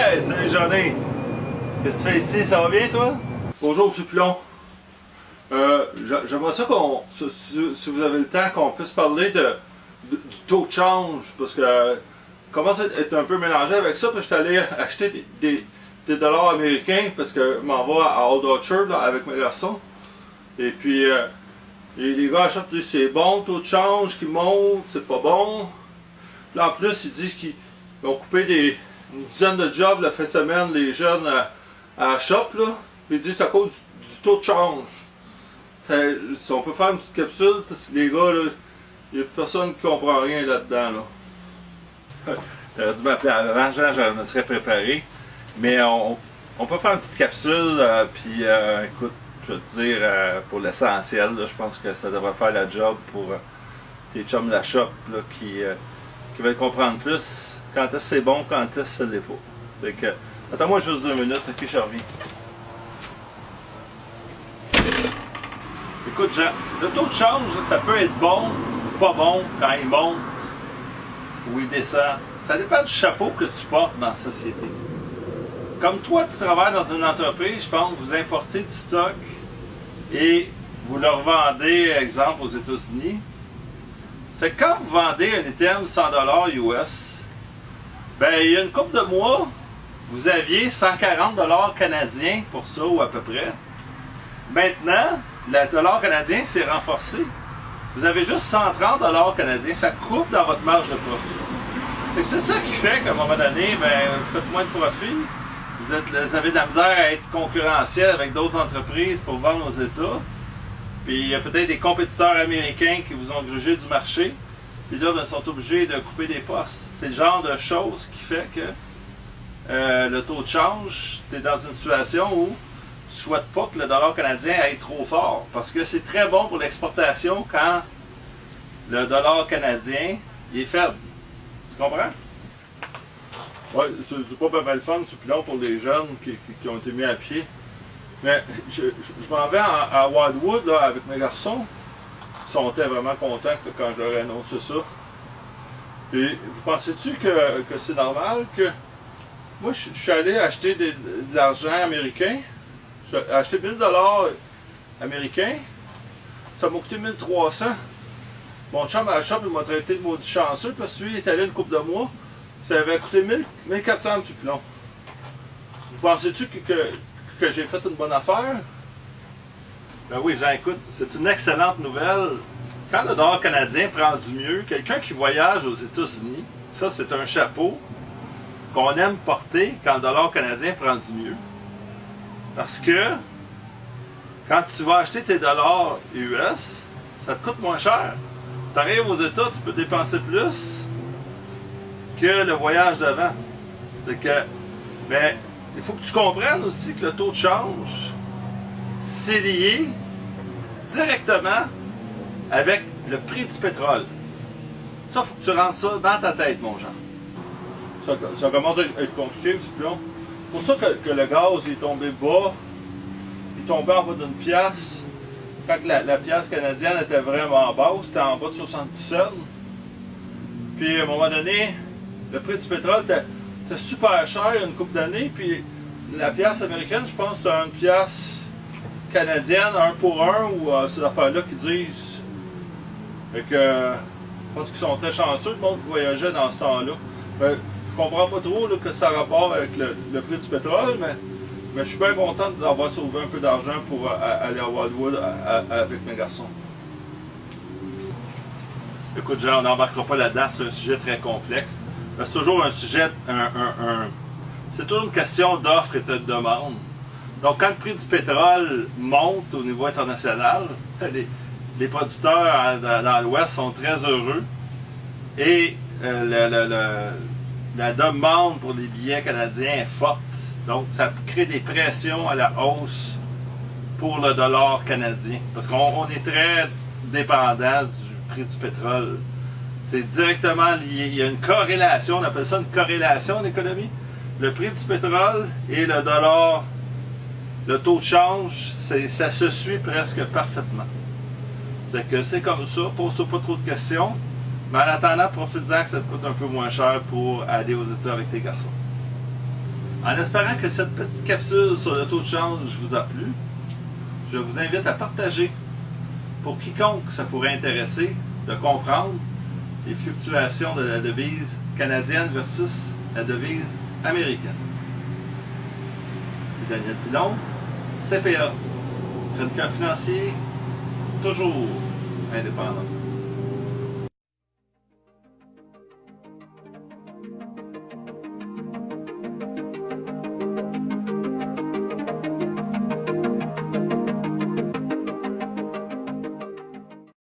Hey, salut Johnny! Qu'est-ce que tu fais ici? Ça va bien toi? Bonjour M. Pilon. J'aimerais ça qu'on, si vous avez le temps, qu'on puisse parler du taux de change, parce que je commence à être un peu mélangé avec ça, parce que je suis allé acheter des dollars américains, parce que je m'en vais à Old Orchard là, avec mes garçons. Et puis, les gars achètent, disent c'est bon, taux de change qui monte, c'est pas bon. Puis là, en plus, ils disent qu'ils ont coupé une dizaine de jobs la fin de semaine, les jeunes à la shop, là. Puis ils disent c'est à cause du taux de change. Si on peut faire une petite capsule, parce que les gars, là, il n'y a personne qui comprend rien là-dedans, là. T'aurais dû m'appeler avant, Jean, je me serais préparé. Mais on peut faire une petite capsule, puis écoute, je vais te dire, pour l'essentiel, je pense que ça devrait faire la job pour tes chums de la shop, là, qui veulent comprendre plus quand est-ce que c'est bon, quand est-ce que ça l'est pas. Fait que, attends-moi juste 2 minutes, ok, je reviens. Écoute, Jean, le taux de change, ça peut être bon ou pas bon quand il monte ou il descend. Ça dépend du chapeau que tu portes dans la société. Comme toi, tu travailles dans une entreprise, je pense que vous importez du stock et vous le revendez, exemple, aux États-Unis. C'est que quand vous vendez un item 100$ US, ben, il y a une couple de mois, vous aviez 140$ canadiens pour ça, ou à peu près. Maintenant, le dollar canadien s'est renforcé. Vous avez juste 130$ canadiens. Ça coupe dans votre marge de profit. C'est ça qui fait qu'à un moment donné, ben, vous faites moins de profit. Vous avez de la misère à être concurrentiel avec d'autres entreprises pour vendre aux États. Puis il y a peut-être des compétiteurs américains qui vous ont grugé du marché. Puis là, ils sont obligés de couper des postes. C'est le genre de choses qui fait que le taux de change, tu es dans une situation où tu ne souhaites pas que le dollar canadien aille trop fort. Parce que c'est très bon pour l'exportation quand le dollar canadien il est faible. Tu comprends? Oui, c'est pas mal fun, c'est plus long pour les jeunes qui ont été mis à pied. Mais je m'en vais à Wildwood là, avec mes garçons. Ils sont vraiment contents quand je leur ai annoncé ça. Et vous pensez-tu que c'est normal que... Moi, je suis allé acheter de l'argent américain. J'ai acheté 1000$ américains. Ça m'a coûté 1300. Mon chum à la shop, il m'a traité de maudit chanceux parce que lui, il est allé une couple de mois. Ça avait coûté 1400 du plomb. Vous pensez-tu que j'ai fait une bonne affaire? Ben oui, Jean, écoute, c'est une excellente nouvelle. Quand le dollar canadien prend du mieux, quelqu'un qui voyage aux États-Unis, ça c'est un chapeau qu'on aime porter quand le dollar canadien prend du mieux. Parce que quand tu vas acheter tes dollars US, ça te coûte moins cher. Tu arrives aux États, tu peux dépenser plus que le voyage d'avant. C'est que, ben, il faut que tu comprennes aussi que le taux de change, c'est lié directement avec le prix du pétrole. Ça, il faut que tu rentres ça dans ta tête, mon Jean. Ça commence à être compliqué un petit peu. C'est pour ça que le gaz est tombé bas. Il est tombé en bas d'une pièce. Quand la pièce canadienne était vraiment basse, c'était en bas de 70 cents. Puis à un moment donné, le prix du pétrole était super cher il y a une couple d'années. Puis la pièce américaine, je pense que c'est une pièce canadienne, 1 pour 1, ou ces affaires-là qui disent. Fait que je pense qu'ils sont très chanceux, le monde qui voyageait dans ce temps-là. Je comprends pas trop là, que ça a rapport avec le prix du pétrole, mais je suis bien content d'avoir sauvé un peu d'argent pour aller à Wildwood avec mes garçons. Écoute, Jean, on n'embarquera pas là-dedans, c'est un sujet très complexe. C'est toujours un sujet, c'est toujours une question d'offre et de demande. Donc, quand le prix du pétrole monte au niveau international, les producteurs dans l'Ouest sont très heureux et la demande pour les billets canadiens est forte. Donc, ça crée des pressions à la hausse pour le dollar canadien. Parce qu'on est très dépendant du prix du pétrole. C'est directement lié. Il y a une corrélation, on appelle ça une corrélation en économie. Le prix du pétrole et le dollar, le taux de change, ça se suit presque parfaitement. C'est que c'est comme ça, pose-toi pas trop de questions. Mais en attendant, profite-en que ça te coûte un peu moins cher pour aller aux États avec tes garçons. En espérant que cette petite capsule sur le taux de change vous a plu, je vous invite à partager pour quiconque ça pourrait intéresser de comprendre les fluctuations de la devise canadienne versus la devise américaine. C'est Daniel Pilon, CPA, chroniqueur financier, toujours indépendant.